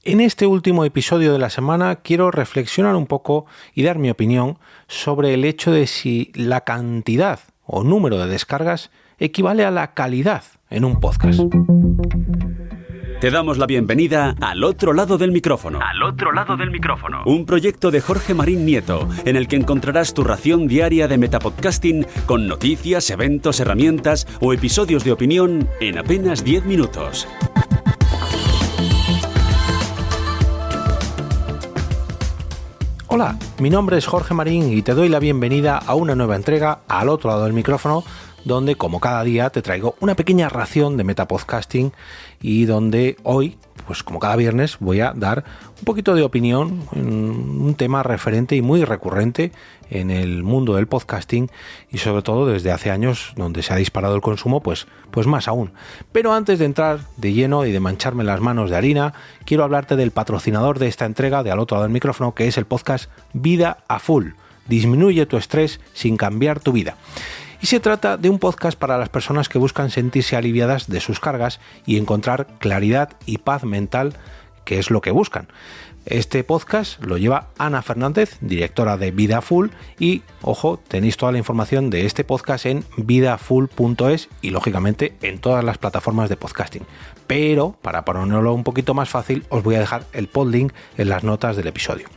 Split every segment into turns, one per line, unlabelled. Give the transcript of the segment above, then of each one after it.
En este último episodio de la semana quiero reflexionar un poco y dar mi opinión sobre el hecho de si la cantidad o número de descargas equivale a la calidad en un podcast.
Te damos la bienvenida al otro lado del micrófono.
Al otro lado del micrófono.
Un proyecto de Jorge Marín Nieto, en el que encontrarás tu ración diaria de metapodcasting con noticias, eventos, herramientas o episodios de opinión en apenas 10 minutos.
Hola, mi nombre es Jorge Marín y te doy la bienvenida a una nueva entrega al otro lado del micrófono, donde como cada día te traigo una pequeña ración de metapodcasting y donde hoy, pues como cada viernes, voy a dar un poquito de opinión en un tema referente y muy recurrente en el mundo del podcasting y sobre todo desde hace años donde se ha disparado el consumo, pues más aún. Pero antes de entrar de lleno y de mancharme las manos de harina, quiero hablarte del patrocinador de esta entrega de Al otro lado del micrófono, que es el podcast Vida a Full. Disminuye tu estrés sin cambiar tu vida. Y se trata de un podcast para las personas que buscan sentirse aliviadas de sus cargas y encontrar claridad y paz mental, que es lo que buscan. Este podcast lo lleva Ana Fernández, directora de Vida Full, y, ojo, tenéis toda la información de este podcast en vidafull.es y, lógicamente, en todas las plataformas de podcasting. Pero, para ponerlo un poquito más fácil, os voy a dejar el podlink en las notas del episodio.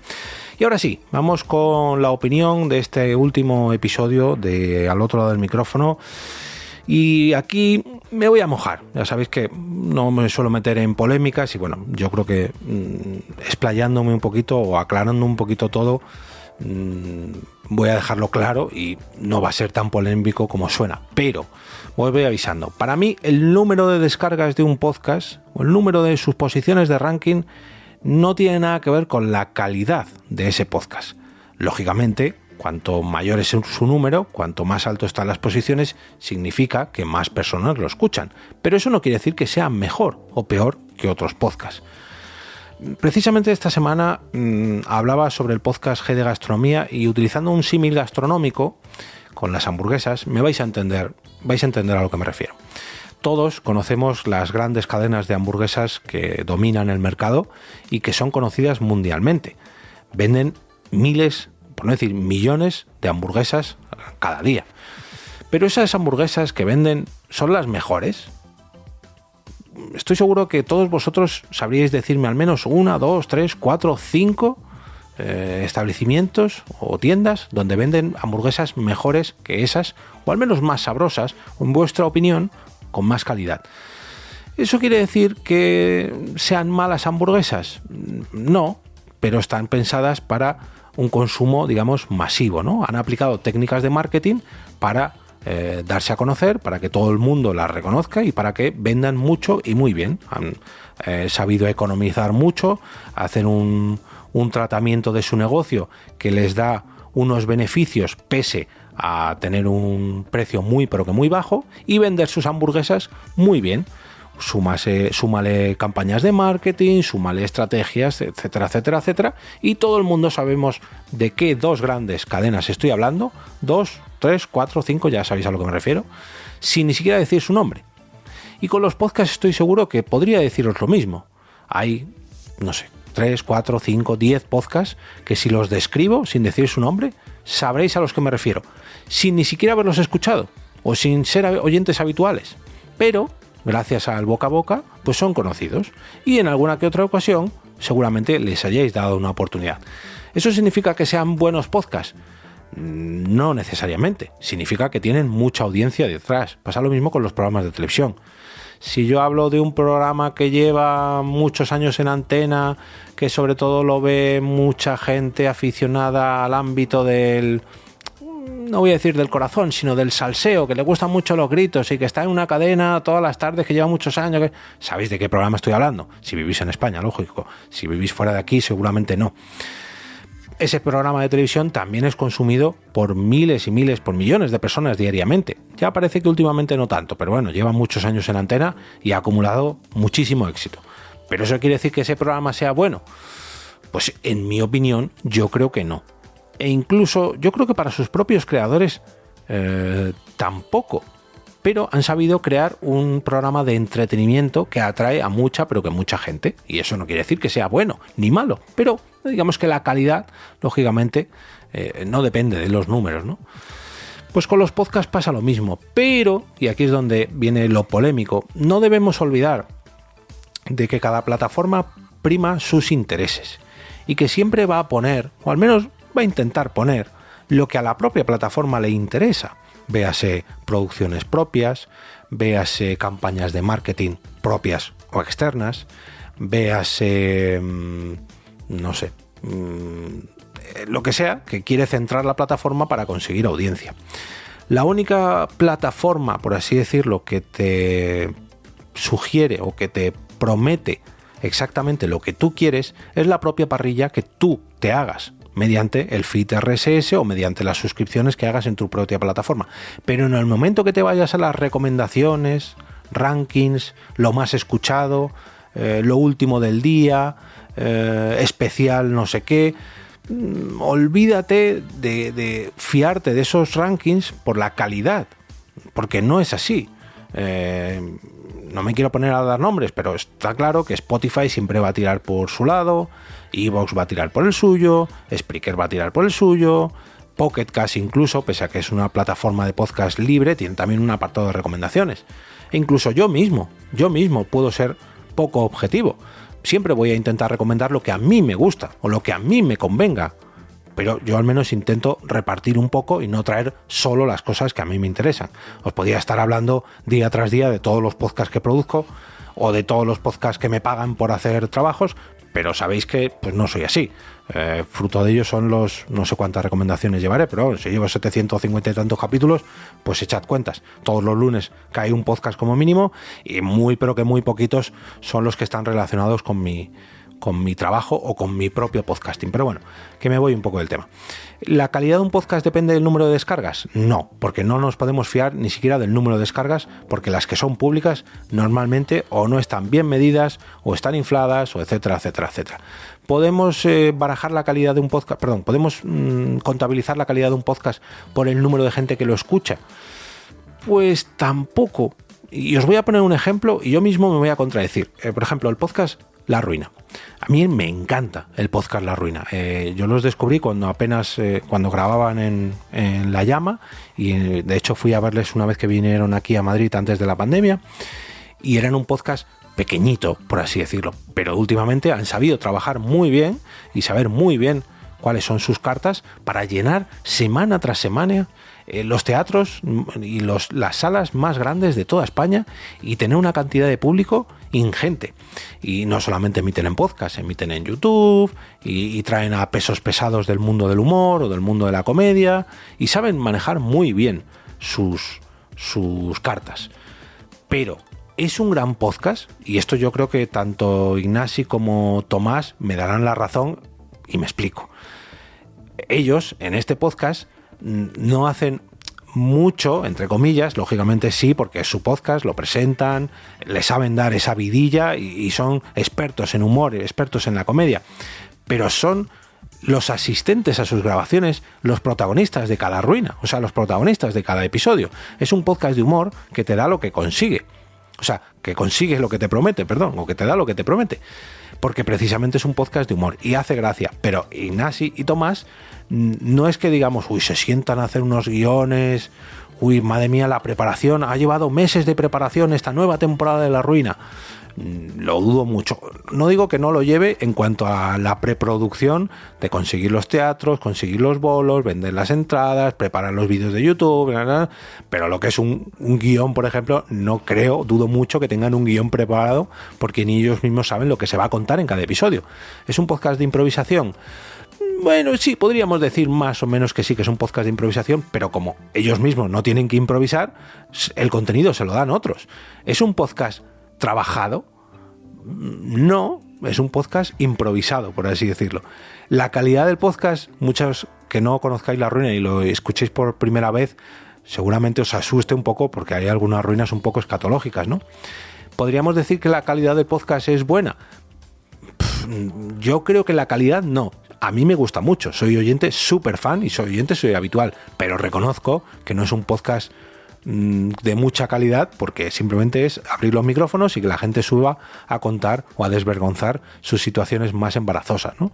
Y ahora sí, vamos con la opinión de este último episodio de Al otro lado del micrófono. Y aquí me voy a mojar. Ya sabéis que no me suelo meter en polémicas y bueno, yo creo que explayándome un poquito o aclarando un poquito todo, voy a dejarlo claro y no va a ser tan polémico como suena. Pero os voy avisando. Para mí, el número de descargas de un podcast o el número de sus posiciones de ranking no tiene nada que ver con la calidad de ese podcast. Lógicamente, cuanto mayor es su número, cuanto más alto están las posiciones, significa que más personas lo escuchan. Pero eso no quiere decir que sea mejor o peor que otros podcasts. Precisamente esta semana hablaba sobre el podcast G de Gastronomía y utilizando un símil gastronómico con las hamburguesas, vais a entender a lo que me refiero. Todos conocemos las grandes cadenas de hamburguesas que dominan el mercado y que son conocidas mundialmente. Venden miles, por no decir millones, de hamburguesas cada día. Pero esas hamburguesas que venden, ¿son las mejores? Estoy seguro que todos vosotros sabríais decirme al menos 1, 2, 3, 4, 5 establecimientos o tiendas donde venden hamburguesas mejores que esas, o al menos más sabrosas, o en vuestra opinión, con más calidad. ¿Eso quiere decir que sean malas hamburguesas? No, pero están pensadas para un consumo, digamos, masivo, ¿no? Han aplicado técnicas de marketing para darse a conocer, para que todo el mundo las reconozca y para que vendan mucho y muy bien. Han sabido economizar mucho, hacen un tratamiento de su negocio que les da unos beneficios pese a tener un precio muy pero que muy bajo y vender sus hamburguesas muy bien. Súmale campañas de marketing, súmale estrategias, etcétera, etcétera, etcétera. Y todo el mundo sabemos de qué dos grandes cadenas estoy hablando. 2, 3, 4, 5, ya sabéis a lo que me refiero. Sin ni siquiera decir su nombre. Y con los podcasts estoy seguro que podría deciros lo mismo. Hay, no sé, 3, 4, 5, 10 podcasts que si los describo sin decir su nombre, sabréis a los que me refiero. Sin ni siquiera haberlos escuchado o sin ser oyentes habituales. Pero gracias al boca a boca, pues son conocidos y en alguna que otra ocasión seguramente les hayáis dado una oportunidad. ¿Eso significa que sean buenos podcasts? No necesariamente, significa que tienen mucha audiencia detrás. Pasa lo mismo con los programas de televisión. Si yo hablo de un programa que lleva muchos años en antena, que sobre todo lo ve mucha gente aficionada al ámbito del, no voy a decir del corazón, sino del salseo, que le gustan mucho los gritos y que está en una cadena todas las tardes, que lleva muchos años, ¿sabéis de qué programa estoy hablando? Si vivís en España, lógico. Si vivís fuera de aquí, seguramente no. Ese programa de televisión también es consumido por miles y miles, por millones de personas diariamente. Ya parece que últimamente no tanto, pero bueno, lleva muchos años en antena y ha acumulado muchísimo éxito. ¿Pero eso quiere decir que ese programa sea bueno? Pues en mi opinión, yo creo que no. E incluso yo creo que para sus propios creadores tampoco. pero han sabido crear un programa de entretenimiento que atrae a mucha gente. Y eso no quiere decir que sea bueno ni malo, pero digamos que la calidad, lógicamente, no depende de los números, ¿no? Pues con los podcasts pasa lo mismo, pero, y aquí es donde viene lo polémico, no debemos olvidar de que cada plataforma prima sus intereses y que siempre va a poner, o al menos va a intentar poner, lo que a la propia plataforma le interesa. Véase producciones propias, véase campañas de marketing propias o externas, véase, no sé, lo que sea que quiere centrar la plataforma para conseguir audiencia. La única plataforma, por así decirlo, que te sugiere o que te promete exactamente lo que tú quieres es la propia parrilla que tú te hagas mediante el feed RSS o mediante las suscripciones que hagas en tu propia plataforma. Pero en el momento que te vayas a las recomendaciones, rankings, lo más escuchado, lo último del día, especial no sé qué, olvídate de fiarte de esos rankings por la calidad, porque no es así. No me quiero poner a dar nombres, pero está claro que Spotify siempre va a tirar por su lado, iVoox va a tirar por el suyo, Spreaker va a tirar por el suyo, Pocket Cast incluso, pese a que es una plataforma de podcast libre, tiene también un apartado de recomendaciones. E incluso yo mismo puedo ser poco objetivo. Siempre voy a intentar recomendar lo que a mí me gusta o lo que a mí me convenga, pero yo al menos intento repartir un poco y no traer solo las cosas que a mí me interesan. Os podría estar hablando día tras día de todos los podcasts que produzco o de todos los podcasts que me pagan por hacer trabajos, pero sabéis que pues no soy así. Fruto de ello son los, no sé cuántas recomendaciones llevaré, pero si llevo 750 y tantos capítulos, pues echad cuentas. Todos los lunes cae un podcast como mínimo y muy poquitos son los que están relacionados con mi trabajo o con mi propio podcasting. Pero bueno, que me voy un poco del tema. ¿La calidad de un podcast depende del número de descargas? No, porque no nos podemos fiar ni siquiera del número de descargas, porque las que son públicas normalmente o no están bien medidas o están infladas o etcétera. ¿Podemos barajar la calidad de un podcast? Perdón, ¿podemos contabilizar la calidad de un podcast por el número de gente que lo escucha? Pues tampoco. Y os voy a poner un ejemplo y yo mismo me voy a contradecir. Por ejemplo, el podcast La Ruina. A mí me encanta el podcast La Ruina. Yo los descubrí cuando grababan en La Llama y de hecho fui a verles una vez que vinieron aquí a Madrid antes de la pandemia y eran un podcast pequeñito, por así decirlo, pero últimamente han sabido trabajar muy bien y saber muy bien cuáles son sus cartas para llenar semana tras semana los teatros y las salas más grandes de toda España y tener una cantidad de público ingente. Y no solamente emiten en podcast, emiten en YouTube y traen a pesos pesados del mundo del humor o del mundo de la comedia y saben manejar muy bien sus cartas. Pero es un gran podcast y esto yo creo que tanto Ignasi como Tomás me darán la razón y me explico. Ellos en este podcast no hacen mucho, entre comillas, lógicamente sí, porque es su podcast, lo presentan, le saben dar esa vidilla y son expertos en humor, expertos en la comedia, pero son los asistentes a sus grabaciones, los protagonistas de cada ruina, o sea, los protagonistas de cada episodio. Es un podcast de humor que te da lo que consigue. O sea, que consigues lo que te promete, o que te da lo que te promete. Porque precisamente es un podcast de humor y hace gracia. Pero Ignasi y Tomás no es que digamos, se sientan a hacer unos guiones, madre mía, la preparación, ha llevado meses de preparación esta nueva temporada de La Ruina. Lo dudo mucho. No digo que no lo lleve en cuanto a la preproducción de conseguir los teatros, conseguir los bolos, vender las entradas, preparar los vídeos de YouTube, pero lo que es un guión, por ejemplo, dudo mucho que tengan un guión preparado porque ni ellos mismos saben lo que se va a contar en cada episodio. ¿Es un podcast de improvisación? Bueno, sí, podríamos decir más o menos que sí, que es un podcast de improvisación, pero como ellos mismos no tienen que improvisar, el contenido se lo dan otros. ¿Es un podcast trabajado? No, es un podcast improvisado, por así decirlo. La calidad del podcast, muchos que no conozcáis La Ruina y lo escuchéis por primera vez, seguramente os asuste un poco porque hay algunas ruinas un poco escatológicas, ¿no? ¿Podríamos decir que la calidad del podcast es buena? Yo creo que la calidad no. A mí me gusta mucho, soy oyente súper fan y soy habitual, pero reconozco que no es un podcast de mucha calidad, porque simplemente es abrir los micrófonos y que la gente suba a contar o a desvergonzar sus situaciones más embarazosas, ¿no?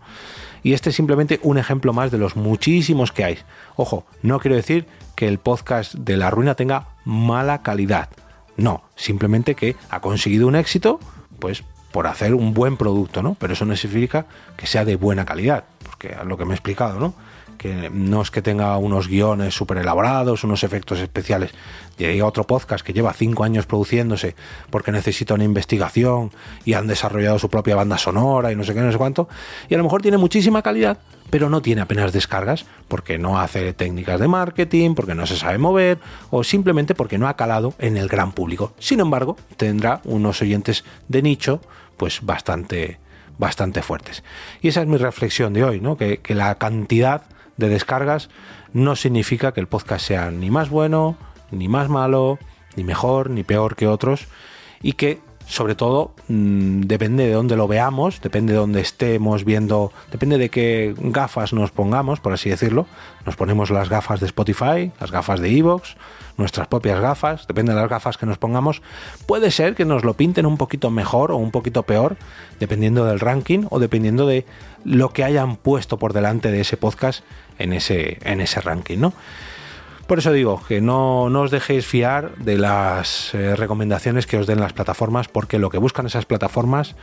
Y este es simplemente un ejemplo más de los muchísimos que hay. Ojo, no quiero decir que el podcast de La Ruina tenga mala calidad. No, simplemente que ha conseguido un éxito, pues por hacer un buen producto, ¿no? Pero eso no significa que sea de buena calidad, porque es lo que me he explicado, ¿no? Que no es que tenga unos guiones súper elaborados, unos efectos especiales. Llega otro podcast que lleva 5 años produciéndose porque necesita una investigación y han desarrollado su propia banda sonora y no sé qué, no sé cuánto, y a lo mejor tiene muchísima calidad, pero no tiene apenas descargas porque no hace técnicas de marketing, porque no se sabe mover o simplemente porque no ha calado en el gran público. Sin embargo, tendrá unos oyentes de nicho pues bastante fuertes. Y esa es mi reflexión de hoy, ¿no? Que la cantidad de descargas no significa que el podcast sea ni más bueno, ni más malo, ni mejor, ni peor que otros, y que sobre todo depende de dónde lo veamos, depende de dónde estemos viendo, depende de qué gafas nos pongamos, por así decirlo. Nos ponemos las gafas de Spotify, las gafas de iVoox, nuestras propias gafas, depende de las gafas que nos pongamos. Puede ser que nos lo pinten un poquito mejor o un poquito peor, dependiendo del ranking o dependiendo de lo que hayan puesto por delante de ese podcast en ese ranking, ¿no? Por eso digo que no os dejéis fiar de las recomendaciones que os den las plataformas, porque lo que buscan esas plataformas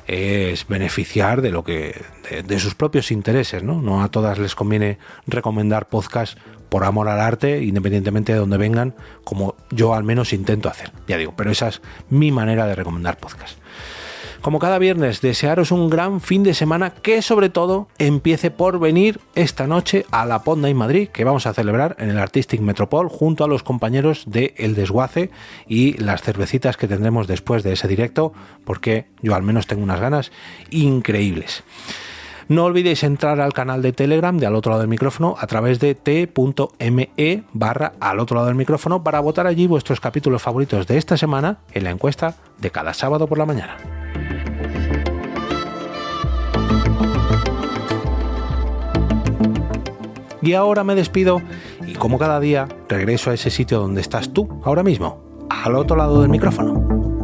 es beneficiar de sus propios intereses, ¿no? No a todas les conviene recomendar podcasts por amor al arte, independientemente de donde vengan, como yo al menos intento hacer. Ya digo, pero esa es mi manera de recomendar podcasts. Como cada viernes, desearos un gran fin de semana que sobre todo empiece por venir esta noche a la Pod Night Madrid, que vamos a celebrar en el Artistic Metropol junto a los compañeros de El Desguace y las cervecitas que tendremos después de ese directo, porque yo al menos tengo unas ganas increíbles. No olvidéis entrar al canal de Telegram de Al Otro Lado del Micrófono a través de t.me/Al Otro Lado del Micrófono para votar allí vuestros capítulos favoritos de esta semana en la encuesta de cada sábado por la mañana. Y ahora me despido y como cada día regreso a ese sitio donde estás tú ahora mismo, al otro lado del micrófono.